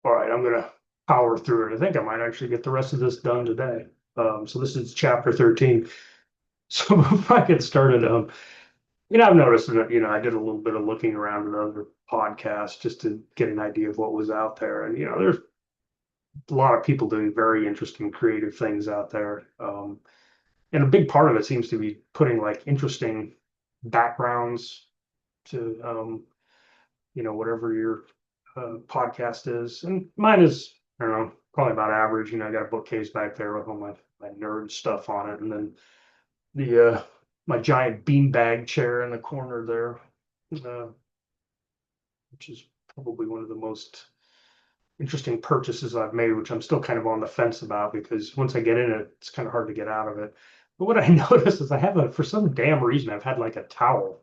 All right, I'm gonna power through it. I think I might actually get the rest of this done today. So this is chapter 13. So before I get started, I've noticed that, I did a little bit of looking around at other podcasts just to get an idea of what was out there. And, there's a lot of people doing very interesting, creative things out there. And a big part of it seems to be putting like interesting backgrounds to, whatever your podcast is. And mine is, I don't know, probably about average. I got a bookcase back there with all my nerd stuff on it. And then the my giant beanbag chair in the corner there, uh, which is probably one of the most interesting purchases I've made, which I'm still kind of on the fence about because once I get in it, it's kind of hard to get out of it. But what I noticed is for some damn reason, I've had like a towel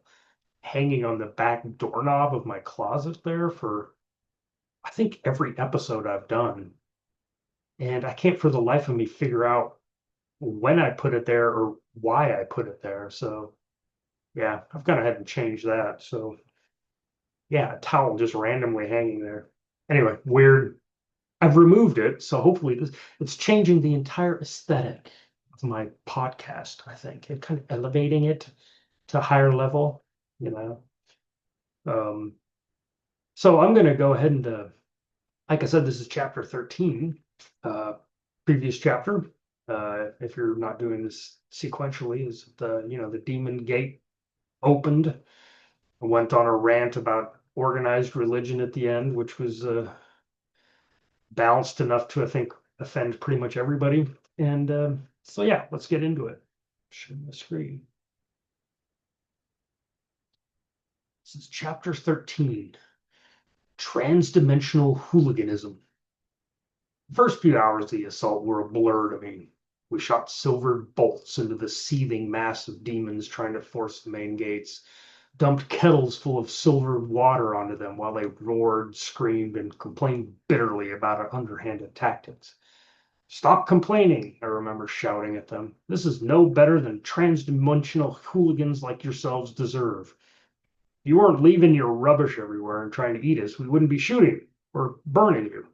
hanging on the back doorknob of my closet there for, I think, every episode I've done. And I can't for the life of me figure out when I put it there or why I put it there. So yeah, I've gone ahead and changed that. So yeah, a towel just randomly hanging there. Anyway, weird. I've removed it, so hopefully it's changing the entire aesthetic of my podcast, I think. It kind of elevating it to a higher level, you know. Um, so I'm gonna go ahead and like I said, this is chapter 13. Previous chapter, if you're not doing this sequentially, is the Daemongate opened and went on a rant about organized religion at the end, which was balanced enough to, I think, offend pretty much everybody. And so, yeah, let's get into it. Share the screen. This is chapter 13, Transdimensional Hooliganism. The first few hours of the assault were a blur to me. We shot silvered bolts into the seething mass of demons trying to force the main gates, dumped kettles full of silvered water onto them while they roared, screamed, and complained bitterly about our underhanded tactics. Stop complaining, I remember shouting at them. This is no better than transdimensional hooligans like yourselves deserve. If you weren't leaving your rubbish everywhere and trying to eat us, we wouldn't be shooting or burning you.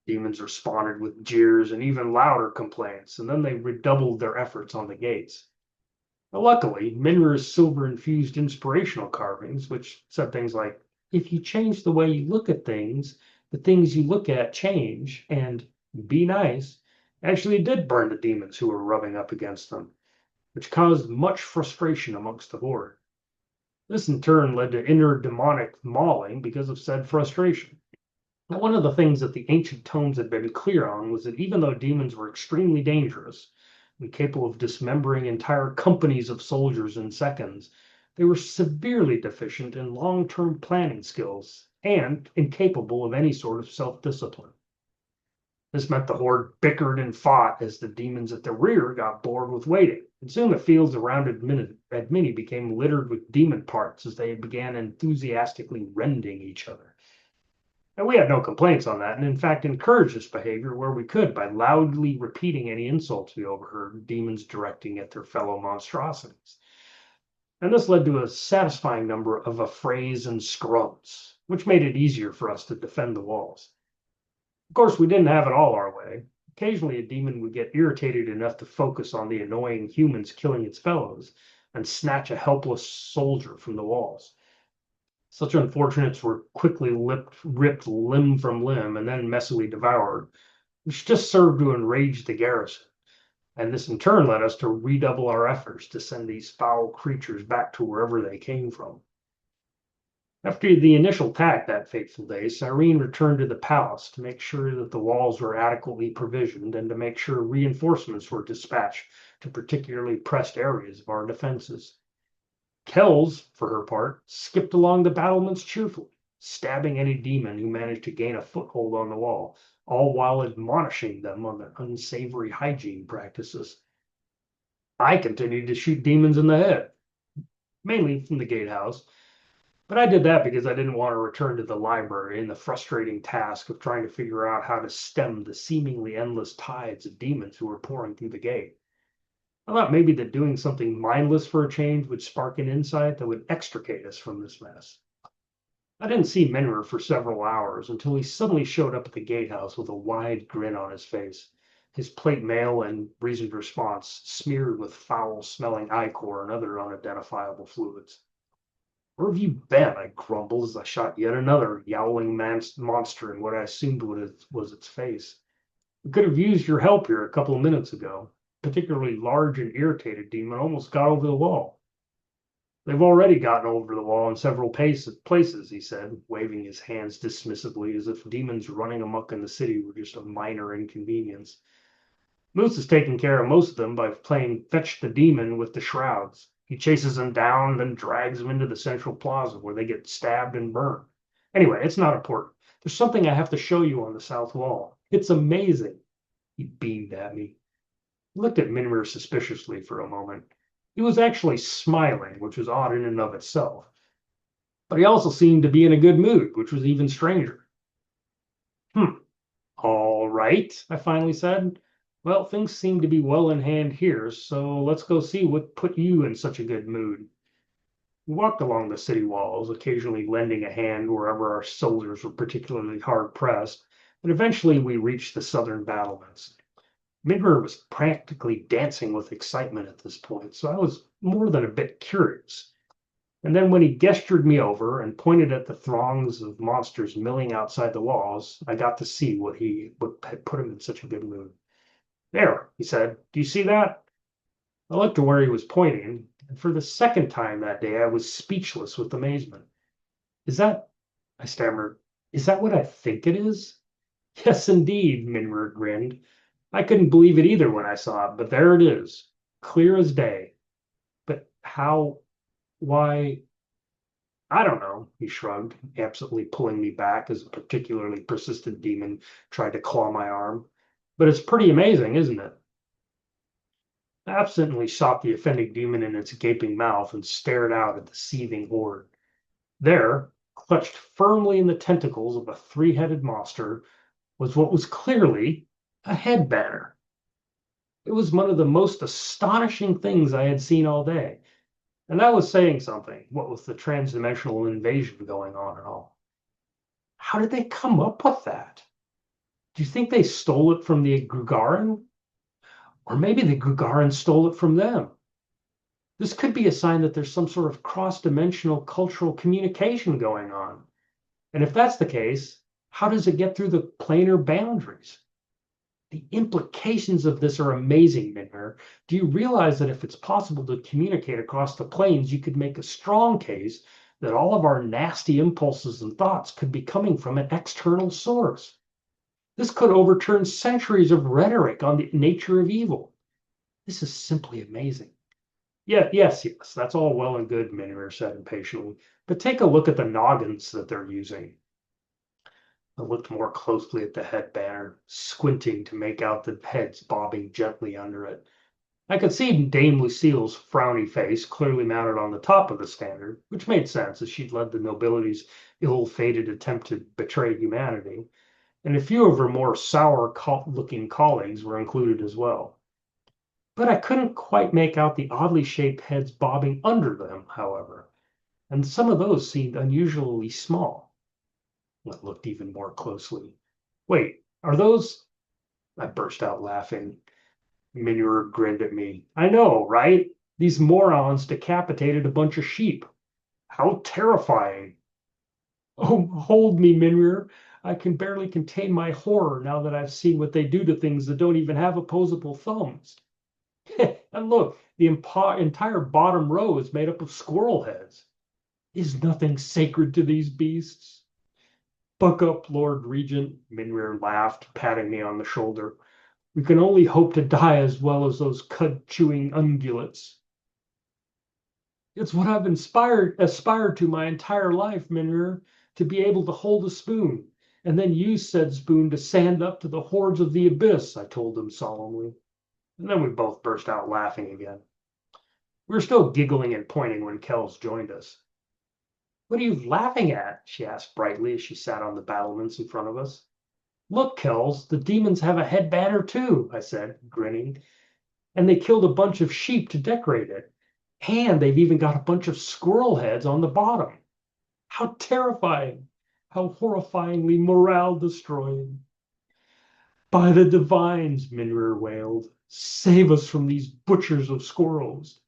Demons responded with jeers and even louder complaints, and then they redoubled their efforts on the gates. But luckily, Minra's silver-infused inspirational carvings, which said things like, if you change the way you look at things, the things you look at change, and be nice, actually did burn the demons who were rubbing up against them, which caused much frustration amongst the horde. This in turn led to inner demonic mauling because of said frustration. One of the things that the ancient tomes had been clear on was that even though demons were extremely dangerous and capable of dismembering entire companies of soldiers in seconds, they were severely deficient in long-term planning skills and incapable of any sort of self-discipline. This meant the horde bickered and fought as the demons at the rear got bored with waiting, and soon the fields around Admini became littered with demon parts as they began enthusiastically rending each other. And we had no complaints on that, and in fact encouraged this behavior where we could by loudly repeating any insults we overheard demons directing at their fellow monstrosities. And this led to a satisfying number of affrays and scrubs, which made it easier for us to defend the walls. Of course, we didn't have it all our way. Occasionally, a demon would get irritated enough to focus on the annoying humans killing its fellows and snatch a helpless soldier from the walls. Such unfortunates were quickly ripped limb from limb and then messily devoured, which just served to enrage the garrison. And this in turn led us to redouble our efforts to send these foul creatures back to wherever they came from. After the initial attack that fateful day, Cyreen returned to the palace to make sure that the walls were adequately provisioned and to make sure reinforcements were dispatched to particularly pressed areas of our defenses. Kells, for her part, skipped along the battlements cheerfully, stabbing any demon who managed to gain a foothold on the wall, all while admonishing them on their unsavory hygiene practices. I continued to shoot demons in the head, mainly from the gatehouse, but I did that because I didn't want to return to the library and the frustrating task of trying to figure out how to stem the seemingly endless tides of demons who were pouring through the gate. I thought maybe that doing something mindless for a change would spark an insight that would extricate us from this mess. I didn't see Minwer for several hours until he suddenly showed up at the gatehouse with a wide grin on his face, his plate mail and reasoned response smeared with foul-smelling ichor and other unidentifiable fluids. "Where have you been?" I grumbled as I shot yet another yowling monster in what I assumed was its face. "We could have used your help here a couple of minutes ago. Particularly large and irritated demon almost got over the wall." "They've already gotten over the wall in several places," he said, waving his hands dismissively as if demons running amok in the city were just a minor inconvenience. "Moose has taken care of most of them by playing fetch the demon with the shrouds. He chases them down, then drags them into the central plaza where they get stabbed and burned. Anyway, it's not important. There's something I have to show you on the south wall. It's amazing." He beamed at me. He looked at Minmer suspiciously for a moment. He was actually smiling, which was odd in and of itself. But he also seemed to be in a good mood, which was even stranger. "Hmm, all right," I finally said. "Well, things seem to be well in hand here, so let's go see what put you in such a good mood." We walked along the city walls, occasionally lending a hand wherever our soldiers were particularly hard pressed, and eventually we reached the southern battlements. Midmer was practically dancing with excitement at this point, so I was more than a bit curious. And then when he gestured me over and pointed at the throngs of monsters milling outside the walls, I got to see what had put him in such a good mood. "There," he said. "Do you see that?" I looked to where he was pointing, and for the second time that day I was speechless with amazement. "Is that," I stammered, "is that what I think it is?" "Yes, indeed," Minmer grinned. "I couldn't believe it either when I saw it, but there it is, clear as day. But how, why, I don't know," he shrugged, absently pulling me back as a particularly persistent demon tried to claw my arm. "But it's pretty amazing, isn't it?" I absently shot the offending demon in its gaping mouth and stared out at the seething horde. There, clutched firmly in the tentacles of a three-headed monster, was what was clearly a head banner. It was one of the most astonishing things I had seen all day. And that was saying something, what with the transdimensional invasion going on and all. How did they come up with that? Do you think they stole it from the Grugarin? Or maybe the Grugarin stole it from them? This could be a sign that there's some sort of cross-dimensional cultural communication going on. And if that's the case, how does it get through the planar boundaries? The implications of this are amazing, Minner. Do you realize that if it's possible to communicate across the planes, you could make a strong case that all of our nasty impulses and thoughts could be coming from an external source? This could overturn centuries of rhetoric on the nature of evil. This is simply amazing. "Yeah, yes, that's all well and good," Minner said impatiently. "But take a look at the noggins that they're using." I looked more closely at the head banner, squinting to make out the heads bobbing gently under it. I could see Dame Lucille's frowny face clearly mounted on the top of the standard, which made sense as she'd led the nobility's ill-fated attempt to betray humanity, and a few of her more sour-looking colleagues were included as well. But I couldn't quite make out the oddly shaped heads bobbing under them, however, and some of those seemed unusually small. I looked even more closely. "Wait, are those—" I burst out laughing. Minur grinned at me. "I know, right? These morons decapitated a bunch of sheep. How terrifying!" "Oh, hold me, Minur. I can barely contain my horror now that I've seen what they do to things that don't even have opposable thumbs." "And look, the entire bottom row is made up of squirrel heads. Is nothing sacred to these beasts?" "Buck up, Lord Regent," Minrir laughed, patting me on the shoulder. "We can only hope to die as well as those cud-chewing ungulates." "It's what I've aspired to my entire life, Minrir, to be able to hold a spoon, and then use said spoon to stand up to the hordes of the abyss," I told him solemnly. And then we both burst out laughing again. We were still giggling and pointing when Kells joined us. "What are you laughing at?" she asked brightly as she sat on the battlements in front of us. "Look, Kells, the demons have a head banner too," I said, grinning. "And they killed a bunch of sheep to decorate it. And they've even got a bunch of squirrel heads on the bottom. How terrifying! How horrifyingly morale destroying! By the divines, Minrir wailed, save us from these butchers of squirrels.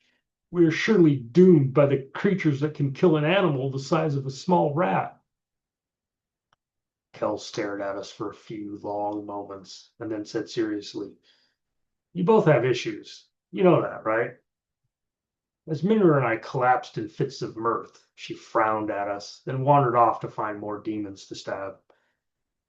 We are surely doomed by the creatures that can kill an animal the size of a small rat. Kel stared at us for a few long moments and then said seriously, you both have issues. You know that, right? As Minra and I collapsed in fits of mirth, she frowned at us, then wandered off to find more demons to stab.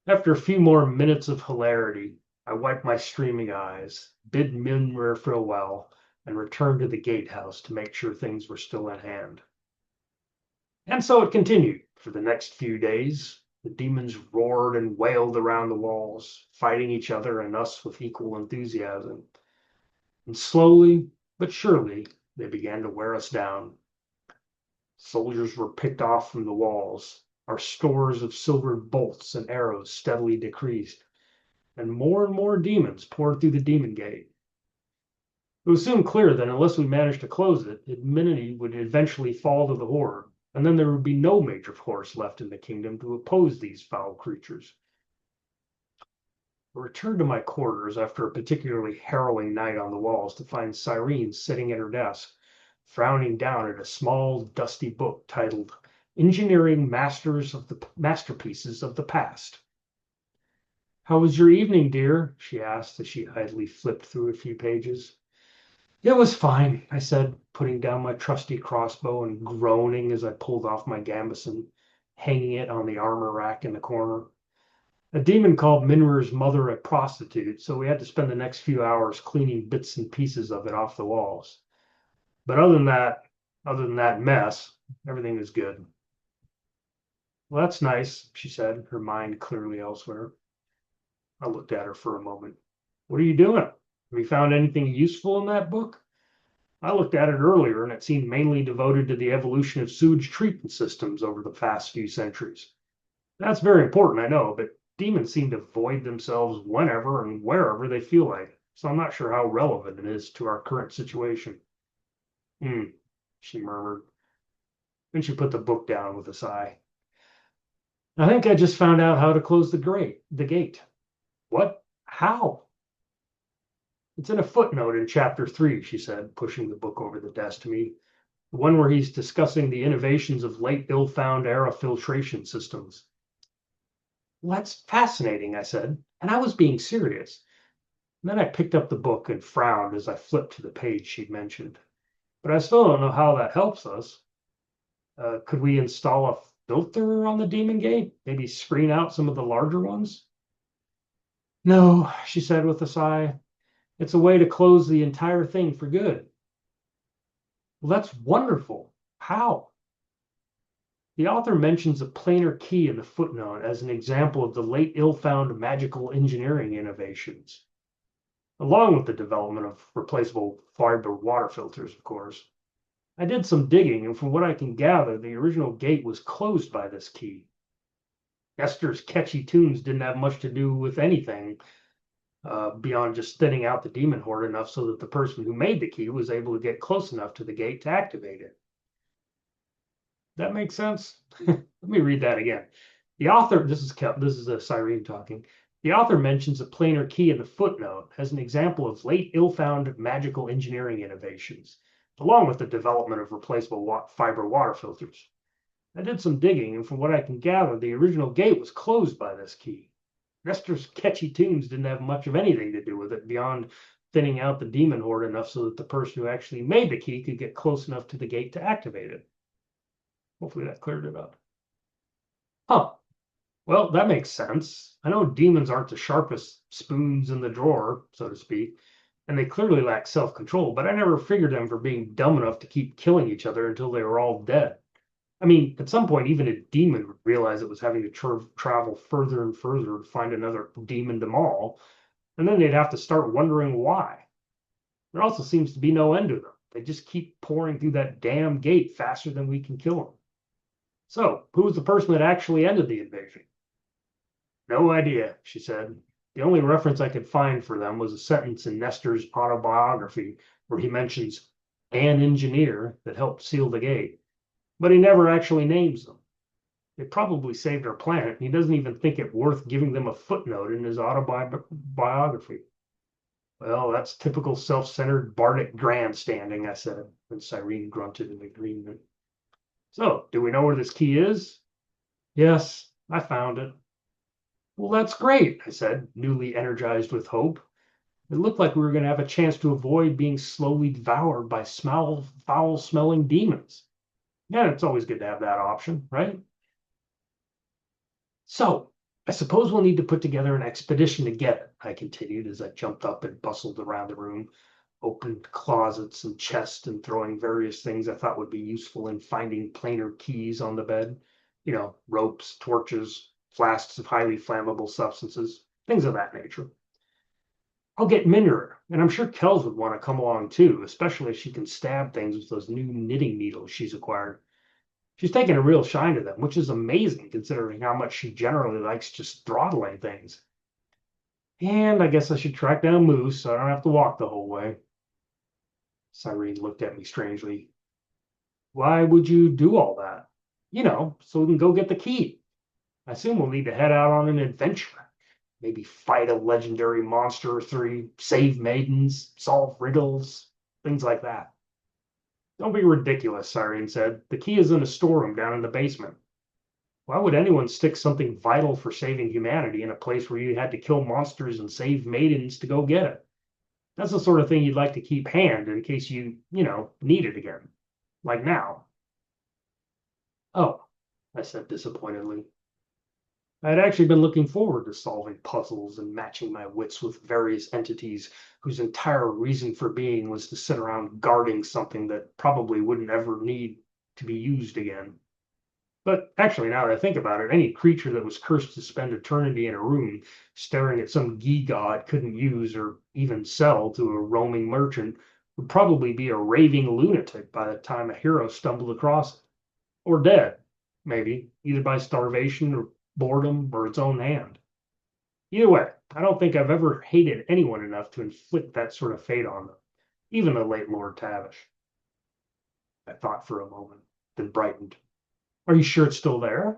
After a few more minutes of hilarity, I wiped my streaming eyes, bid Minra farewell, and returned to the gatehouse to make sure things were still in hand. And so it continued for the next few days. The demons roared and wailed around the walls, fighting each other and us with equal enthusiasm. And slowly but surely, they began to wear us down. Soldiers were picked off from the walls. Our stores of silvered bolts and arrows steadily decreased, and more demons poured through the Daemongate. It was soon clear that unless we managed to close it, Admini would eventually fall to the Horde, and then there would be no major force left in the kingdom to oppose these foul creatures. I returned to my quarters after a particularly harrowing night on the walls to find Cyreen sitting at her desk, frowning down at a small, dusty book titled Engineering Masterpieces of the Past. How was your evening, dear? She asked as she idly flipped through a few pages. It was fine, I said, putting down my trusty crossbow and groaning as I pulled off my gambeson, hanging it on the armor rack in the corner. A demon called Minra's mother a prostitute, so we had to spend the next few hours cleaning bits and pieces of it off the walls. But other than that mess, everything was good. Well, that's nice, she said, her mind clearly elsewhere. I looked at her for a moment. What are you doing? Have you found anything useful in that book? I looked at it earlier, and it seemed mainly devoted to the evolution of sewage treatment systems over the past few centuries. That's very important, I know, but demons seem to void themselves whenever and wherever they feel like, so I'm not sure how relevant it is to our current situation. She murmured. Then she put the book down with a sigh. I think I just found out how to close the gate. What? How? It's in a footnote in chapter 3, she said, pushing the book over the desk to me. The one where he's discussing the innovations of late ill-found era filtration systems. Well, that's fascinating, I said, and I was being serious. And then I picked up the book and frowned as I flipped to the page she'd mentioned. But I still don't know how that helps us. Could we install a filter on the Daemongate? Maybe screen out some of the larger ones? No, she said with a sigh. It's a way to close the entire thing for good. Well, that's wonderful. How? The author mentions a planar key in the footnote as an example of the late ill-found magical engineering innovations, along with the development of replaceable fiber water filters, of course. I did some digging, and from what I can gather, the original gate was closed by this key. Esther's catchy tunes didn't have much to do with anything beyond just thinning out the demon horde enough so that the person who made the key was able to get close enough to the gate to activate it. That makes sense? Let me read that again. The author, this is Cyreen talking. The author mentions a planar key in the footnote as an example of late ill-found magical engineering innovations, along with the development of replaceable fiber water filters. I did some digging, and from what I can gather, the original gate was closed by this key. Esther's catchy tunes didn't have much of anything to do with it beyond thinning out the demon horde enough so that the person who actually made the key could get close enough to the gate to activate it. Hopefully that cleared it up. Huh. Well, that makes sense. I know demons aren't the sharpest spoons in the drawer, so to speak, and they clearly lack self-control, but I never figured them for being dumb enough to keep killing each other until they were all dead. I mean, at some point, even a demon would realize it was having to travel further and further to find another demon to maul, and then they'd have to start wondering why. There also seems to be no end to them. They just keep pouring through that damn gate faster than we can kill them. So, who was the person that actually ended the invasion? No idea, she said. The only reference I could find for them was a sentence in Nestor's autobiography where he mentions an engineer that helped seal the gate, but he never actually names them. They probably saved our planet, and he doesn't even think it worth giving them a footnote in his autobiography. Well, that's typical self-centered Bardic grandstanding, I said, and Cyrene grunted in agreement. So, do we know where this key is? Yes, I found it. Well, that's great, I said, newly energized with hope. It looked like we were going to have a chance to avoid being slowly devoured by foul-smelling demons. Yeah, it's always good to have that option, right? So, I suppose we'll need to put together an expedition to get it, I continued as I jumped up and bustled around the room, opened closets and chests and throwing various things I thought would be useful in finding planar keys on the bed. Ropes, torches, flasks of highly flammable substances, things of that nature. I'll get Minner, and I'm sure Kells would want to come along too, especially if she can stab things with those new knitting needles she's acquired. She's taken a real shine to them, which is amazing considering how much she generally likes just throttling things. And I guess I should track down Moose so I don't have to walk the whole way. Cyrene looked at me strangely. Why would you do all that? So we can go get the key. I assume we'll need to head out on an adventure. Maybe fight a legendary monster or three, save maidens, solve riddles, things like that. Don't be ridiculous, Cyrene said. The key is in a storeroom down in the basement. Why would anyone stick something vital for saving humanity in a place where you had to kill monsters and save maidens to go get it? That's the sort of thing you'd like to keep hand in case you need it again. Like now. Oh, I said disappointedly. I had actually been looking forward to solving puzzles and matching my wits with various entities whose entire reason for being was to sit around guarding something that probably wouldn't ever need to be used again. But actually, now that I think about it, any creature that was cursed to spend eternity in a room staring at some gewgaw it couldn't use or even sell to a roaming merchant would probably be a raving lunatic by the time a hero stumbled across it. Or dead, maybe, either by starvation or boredom or its own hand. Either way, I don't think I've ever hated anyone enough to inflict that sort of fate on them, even the late Lord Tavish. I thought for a moment, then brightened. Are you sure it's still there?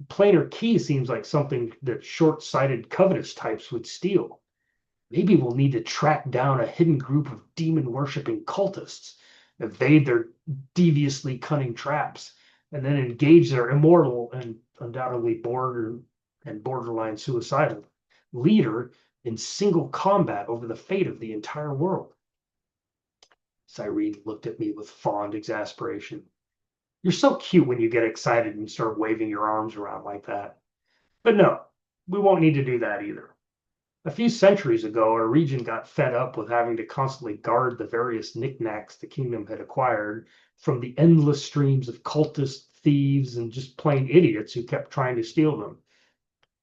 Planar key seems like something that short-sighted covetous types would steal. Maybe we'll need to track down a hidden group of demon-worshipping cultists, evade their deviously cunning traps, and then engage their immortal and undoubtedly borderline suicidal leader in single combat over the fate of the entire world. Cyrene looked at me with fond exasperation. You're so cute when you get excited and start waving your arms around like that. But no, we won't need to do that either. A few centuries ago, our region got fed up with having to constantly guard the various knickknacks the kingdom had acquired from the endless streams of cultists, thieves, and just plain idiots who kept trying to steal them.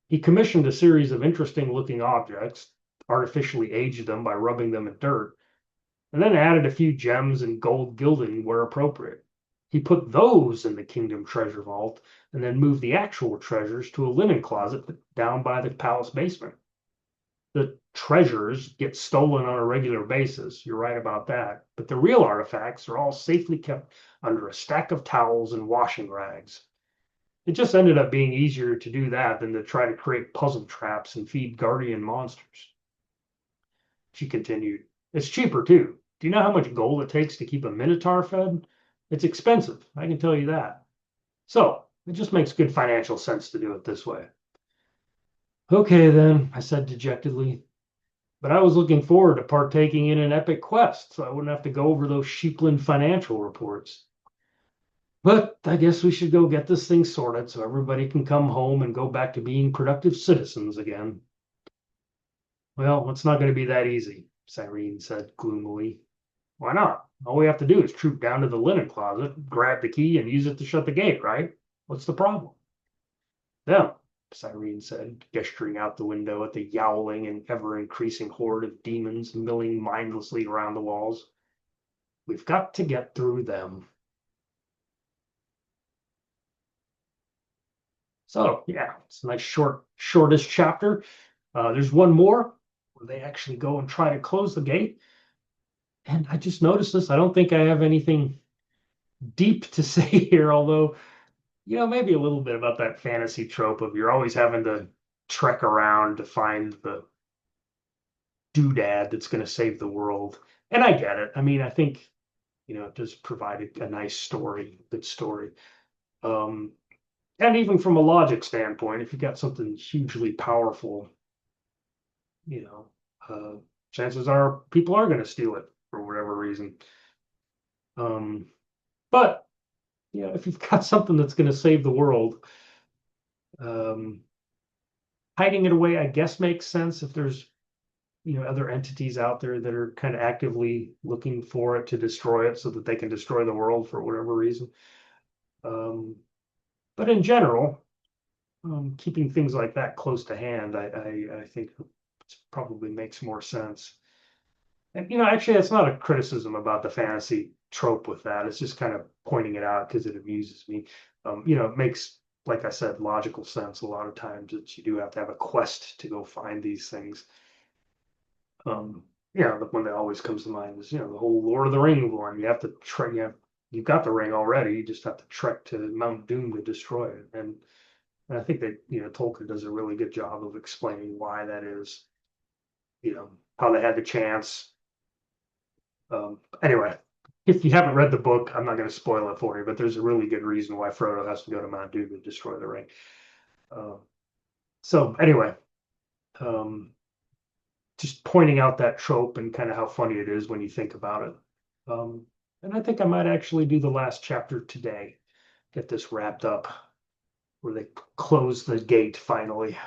He commissioned a series of interesting-looking objects, artificially aged them by rubbing them in dirt, and then added a few gems and gold gilding where appropriate. He put those in the kingdom treasure vault and then moved the actual treasures to a linen closet down by the palace basement. The treasures get stolen on a regular basis. You're right about that. But the real artifacts are all safely kept under a stack of towels and washing rags. It just ended up being easier to do that than to try to create puzzle traps and feed guardian monsters. She continued, it's cheaper too. Do you know how much gold it takes to keep a minotaur fed? It's expensive, I can tell you that. So it just makes good financial sense to do it this way. Okay, then, I said dejectedly. But I was looking forward to partaking in an epic quest, so I wouldn't have to go over those sheepland financial reports. But I guess we should go get this thing sorted so everybody can come home and go back to being productive citizens again. Well, it's not going to be that easy, Cyrene said gloomily. Why not? All we have to do is troop down to the linen closet, grab the key, and use it to shut the gate, right? What's the problem? Yeah, Cyrene said, gesturing out the window at the yowling and ever-increasing horde of demons milling mindlessly around the walls. We've got to get through them. So, yeah, it's a nice shortest chapter. There's one more where they actually go and try to close the gate. And I just noticed this. I don't think I have anything deep to say here, although maybe a little bit about that fantasy trope of you're always having to trek around to find the doodad that's going to save the world. And I get it. I mean, I think, it does provide a nice story, good story. Um, and even from a logic standpoint, if you got something hugely powerful, you know, uh, chances are people are going to steal it for whatever reason. Um, but if you've got something that's going to save the world, um, hiding it away, I guess, makes sense if there's other entities out there that are kind of actively looking for it to destroy it so that they can destroy the world for whatever reason. Um, but in general, keeping things like that close to hand, I think probably makes more sense. And actually, it's not a criticism about the fantasy trope with that. It's just kind of pointing it out because it amuses me. It makes, like I said, logical sense a lot of times that you do have to have a quest to go find these things. The one that always comes to mind is, the whole Lord of the Rings one. You have to trek. You've got the ring already. You just have to trek to Mount Doom to destroy it. And I think that Tolkien does a really good job of explaining why that is. How they had the chance. Anyway, if you haven't read the book, I'm not going to spoil it for you, but there's a really good reason why Frodo has to go to Mount Doom to destroy the ring. Uh, so anyway, um, just pointing out that trope and kind of how funny it is when you think about it. And I think I might actually do the last chapter today, get this wrapped up, where they close the gate finally.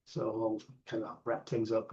So I'll kind of wrap things up.